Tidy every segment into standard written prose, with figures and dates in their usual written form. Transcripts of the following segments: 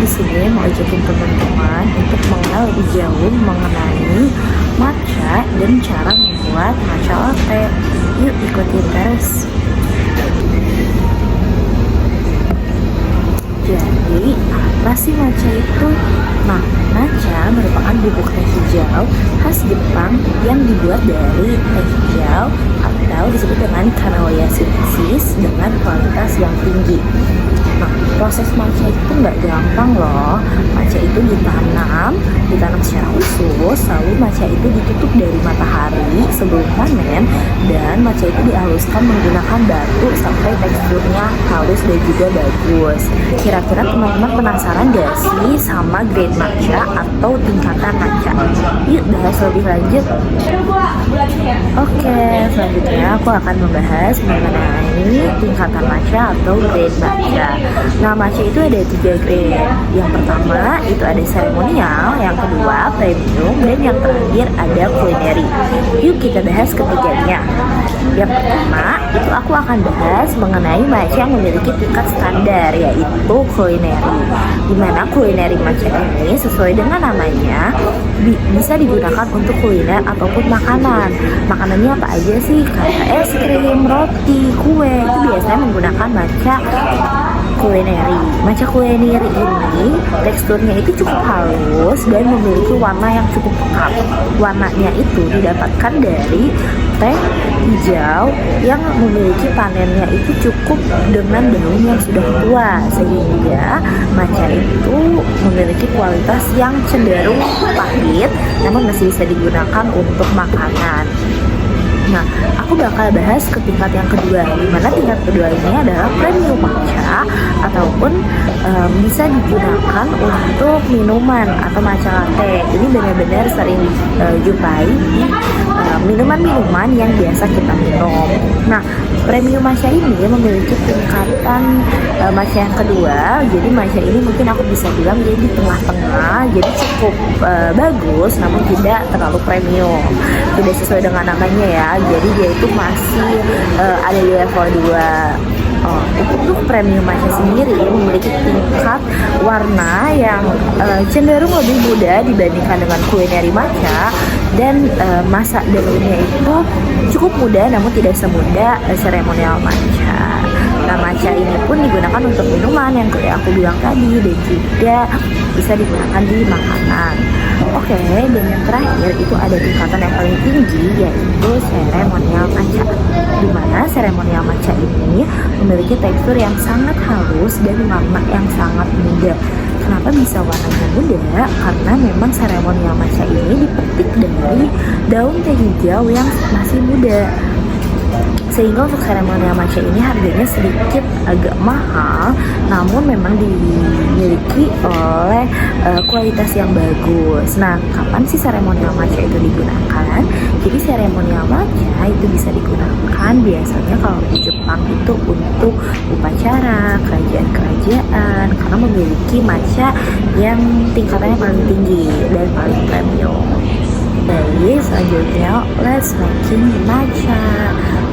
di sini mau ajakin teman-teman untuk mengenal lebih jauh mengenai matcha dan cara membuat matcha latte. Yuk ikutin terus. Jadi, apa sih matcha itu? Nah, matcha merupakan bubuk teh hijau khas Jepang yang dibuat dari teh hijau atau disebut dengan Camellia sinensis dengan kualitas yang tinggi. Nah, proses matcha itu nggak gampang loh. Matcha itu ditanam secara khusus, lalu matcha itu ditutup dari matahari sebelum panen, dan matcha itu dihaluskan menggunakan batu sampai teksturnya halus dan juga bagus. Kira-kira teman-teman penasaran gak sih sama grade matcha atau tingkatan matcha? Yuk bahas lebih lanjut. Oke, selanjutnya aku akan membahas mengenai tingkatan matcha atau grade matcha. Nah, matcha itu ada 3 grade. Yang pertama itu ada seremonial, yang kedua premium, dan yang terakhir ada culinary. Yuk kita bahas ketiganya. Yang pertama itu aku akan bahas mengenai matcha yang memiliki tingkat standar, yaitu culinary. Dimana culinary matcha ini sesuai dengan namanya bisa digunakan untuk kuliner ataupun makanan. Makanannya apa aja sih? Kayak es krim, roti, kue, itu biasanya menggunakan matcha culinary. Matcha culinary ini teksturnya itu cukup halus dan memiliki warna yang cukup pekat. Warnanya itu didapatkan dari teh hijau yang memiliki panennya itu cukup dengan daun yang sudah tua, sehingga matcha itu memiliki kualitas yang cenderung pahit namun masih bisa digunakan untuk makanan. Nah, aku bakal bahas ke tingkat yang kedua, dimana tingkat kedua ini adalah premium matcha ataupun bisa digunakan untuk minuman atau matcha latte. Ini benar-benar sering jumpai di minuman-minuman yang biasa kita minum. Nah, premium matcha ini memiliki tingkatan matcha yang kedua. Jadi matcha ini mungkin aku bisa bilang jadi di tengah-tengah, jadi cukup bagus namun tidak terlalu premium. Tidak sesuai dengan namanya ya. Jadi dia itu masih ada di level 2. Untuk premium matcha sendiri memiliki tingkat warna yang cenderung lebih muda dibandingkan dengan culinary matcha, dan masa daunnya itu cukup muda namun tidak semudah seremonial matcha. Nah, matcha ini pun digunakan untuk minuman yang kayak aku bilang tadi, dan juga bisa digunakan di makanan. Oke, dan yang terakhir itu ada tingkatan yang paling tinggi, yaitu seremonial matcha. Di mana seremonial matcha ini memiliki tekstur yang sangat halus dan warna yang sangat muda. Kenapa bisa warnanya muda? Karena memang seremonial matcha ini dipetik dari daun teh hijau yang masih muda. Sehingga untuk seremonial matcha ini harganya sedikit agak mahal, namun memang dimiliki oleh kualitas yang bagus. Nah, kapan sih seremonial matcha itu digunakan? Jadi seremonial matcha itu bisa digunakan biasanya kalau di Jepang itu untuk upacara, kerajaan-kerajaan, karena memiliki matcha yang tingkatannya paling tinggi dan paling premium. Baik, selanjutnya let's making matcha.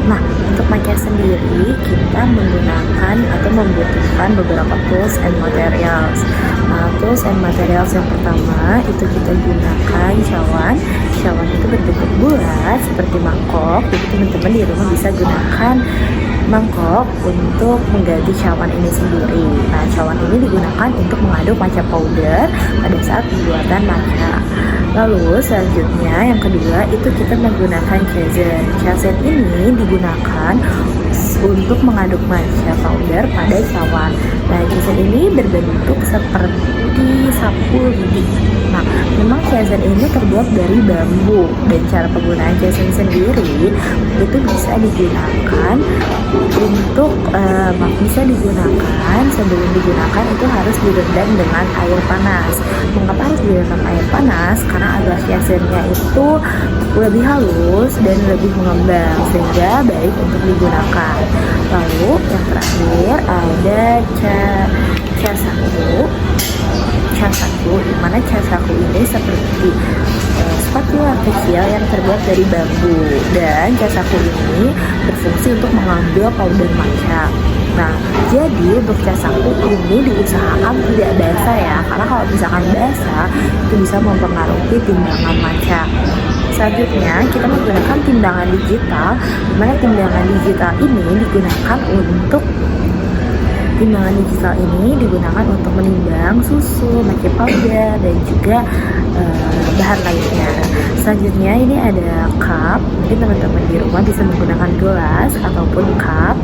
Nah, untuk matcha sendiri kita menggunakan atau membutuhkan beberapa tools and materials. Nah, tools and materials yang pertama itu kita gunakan cawan. Cawan itu berbentuk bulat seperti mangkok. Jadi teman-teman di rumah bisa gunakan mangkok untuk mengganti cawan ini sendiri. Nah, cawan ini digunakan untuk mengaduk matcha powder pada saat pembuatan matcha. Lalu selanjutnya yang kedua itu kita menggunakan chaser. Chaser ini digunakan untuk mengaduk matcha powder pada cawan. Nah, chaser ini berbentuk seperti sapu lidi. Nah, memang chaser ini terbuat dari bambu, dan cara penggunaan chaser sendiri itu bisa digunakan sebelum digunakan itu harus direndam dengan air panas. Mengapa harus direndam air panas? Karena agar chasernya itu lebih halus dan lebih mengembang, sehingga baik untuk digunakan. Lalu yang terakhir ada casaku, dimana casaku ini seperti spatula kecil yang terbuat dari bambu, dan casaku ini berfungsi untuk mengambil powder matcha. Nah, jadi untuk cas aku ini diusahakan tidak basah ya, karena kalau misalkan basah itu bisa mempengaruhi timbangan matcha. Selanjutnya kita menggunakan timbangan digital, di mana timbangan digital ini digunakan untuk menimbang susu, matcha powder, dan juga bahan lainnya. Selanjutnya ini ada cup. Mungkin teman-teman di rumah bisa menggunakan gelas ataupun cup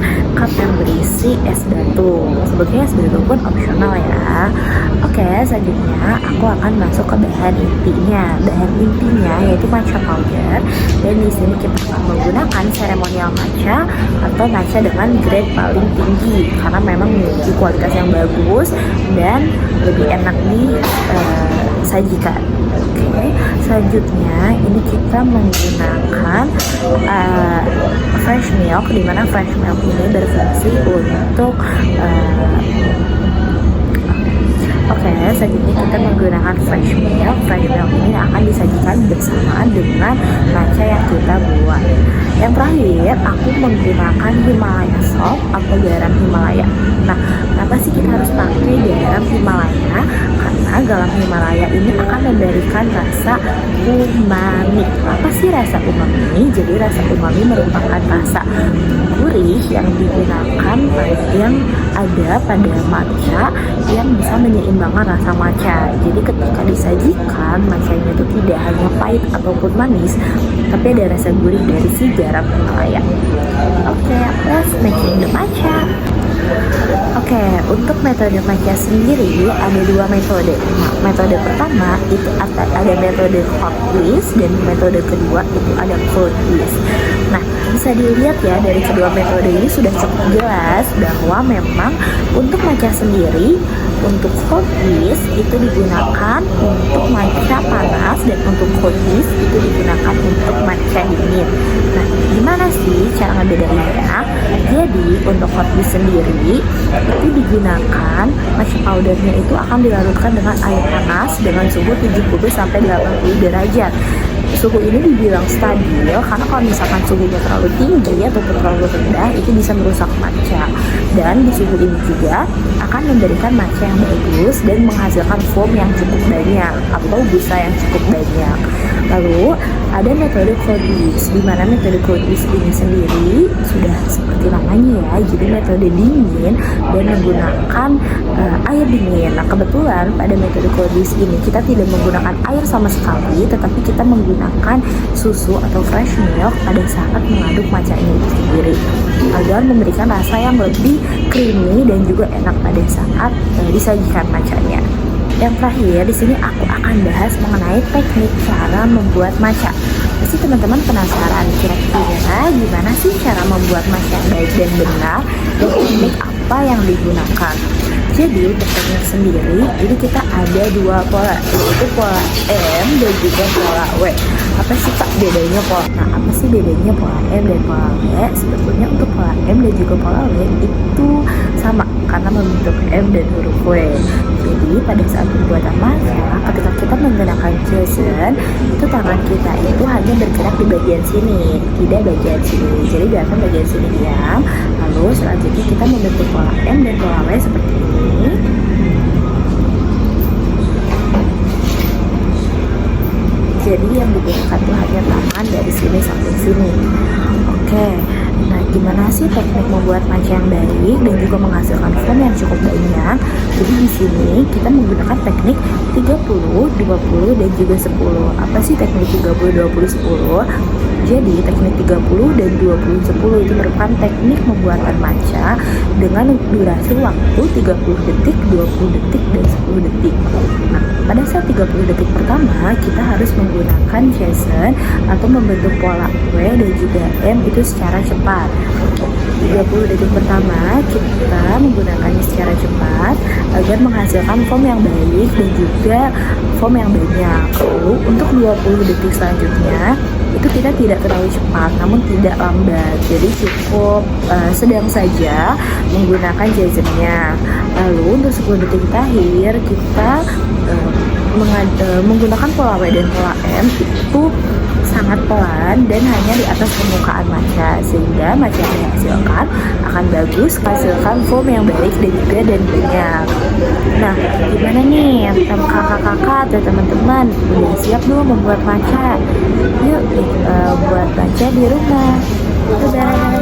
yang berisi es batu. Sebetulnya es batu pun opsional ya. Oke, selanjutnya aku akan masuk ke bahan intinya. Bahan intinya yaitu matcha powder, dan di sini kita akan menggunakan ceremonial matcha atau matcha dengan grade paling tinggi karena memang memiliki kualitas yang bagus dan lebih enak disajikan. Oke, selanjutnya ini kita menggunakan fresh milk, di mana fresh milk ini berfungsi untuk selanjutnya kita menggunakan fresh milk. Fresh milk ini akan disajikan bersamaan dengan matcha yang kita buat. Yang terakhir, aku menggunakan Himalaya salt atau garam Himalaya. Nah, kenapa sih kita harus pakai garam Himalaya? Karena garam Himalaya ini akan memberikan rasa umami. Apa sih rasa umami? Jadi rasa umami merupakan rasa gurih yang digunakan yang ada pada matcha yang bisa menyeimbangkan rasa matcha. Jadi ketika disajikan, matchanya itu tidak hanya pahit ataupun manis, tapi ada rasa gurih dari si garam Himalaya. Oke, let's making the matcha. Oke, untuk metode matcha sendiri ada dua metode. Nah, metode pertama itu ada metode hot whisk, dan metode kedua itu ada cold whisk. Nah, bisa dilihat ya dari kedua metode ini sudah cukup jelas bahwa memang untuk matcha sendiri, untuk cold whisk itu digunakan untuk matcha panas, dan untuk cold whisk itu digunakan untuk matcha dingin. Nah, gimana sih cara ngebedainnya? Jadi untuk hot whisk sendiri itu digunakan matcha powdernya itu akan dilarutkan dengan air panas dengan suhu 70 sampai 80 derajat. Suhu ini dibilang stabil karena kalau misalkan suhunya terlalu tinggi ataupun terlalu rendah itu bisa merusak matcha. Dan di suhu ini juga akan memberikan matcha yang bagus dan menghasilkan foam yang cukup banyak atau busa yang cukup banyak. Lalu ada metode cold whisk, di mana metode cold whisk ini sendiri sudah seperti namanya ya, jadi metode dingin dan menggunakan air dingin. Nah, kebetulan pada metode cold whisk ini kita tidak menggunakan air sama sekali, tetapi kita menggunakan susu atau fresh milk pada saat mengaduk matcha ini sendiri agar memberikan rasa yang lebih creamy dan juga enak pada saat disajikan matchanya. Yang terakhir di sini aku akan bahas mengenai teknik cara membuat matcha. Pasti teman-teman penasaran kira-kira gimana sih cara membuat matcha yang baik dan benar, dan teknik apa yang digunakan. Jadi untuk teknik sendiri, jadi kita ada dua pola, yaitu pola M dan juga pola W. Apa sih Kak bedanya pola? Nah, apa sih bedanya pola M dan pola W? Sebetulnya untuk pola M dan juga pola W itu sama karena membentuk M dan huruf W. Jadi pada saat pembuatan matcha, ketika kita menggunakan Johnson, itu tangan kita itu hanya bergerak di bagian sini, tidak bagian sini. Jadi biarkan bagian sini diam. Lalu selanjutnya kita membentuk pola M dan pola W seperti ini. Jadi yang digunakan itu hanya tangan dari sini sampai sini. Oke, nah gimana sih teknik membuat matcha yang baik dan juga menghasilkan foam yang cukup banyak? Jadi di sini kita menggunakan teknik 30, 20, dan juga 10. Apa sih teknik 30, 20, 10? Jadi teknik 30 dan 20, 10 itu merupakan teknik pembuatan matcha dengan durasi waktu 30 detik, 20 detik, dan 10 detik. Nah, pada saat 30 detik pertama kita harus menggunakan Johnson atau membentuk pola W dan juga M itu secara cepat. 30 detik pertama kita menggunakannya secara cepat agar menghasilkan foam yang baik dan juga foam yang banyak. Lalu untuk 20 detik selanjutnya itu kita tidak terlalu cepat namun tidak lambat, jadi cukup sedang saja menggunakan Johnsonnya. Lalu untuk 10 detik terakhir kita menggunakan pola W dan pola semen itu sangat pelan dan hanya di atas permukaan matcha, sehingga matcha yang dihasilkan akan bagus, menghasilkan foam yang baik dan juga dan banyak. Nah, gimana nih kakak-kakak atau teman-teman, udah siap belum membuat matcha? Yuk buat matcha di rumah. Dadah.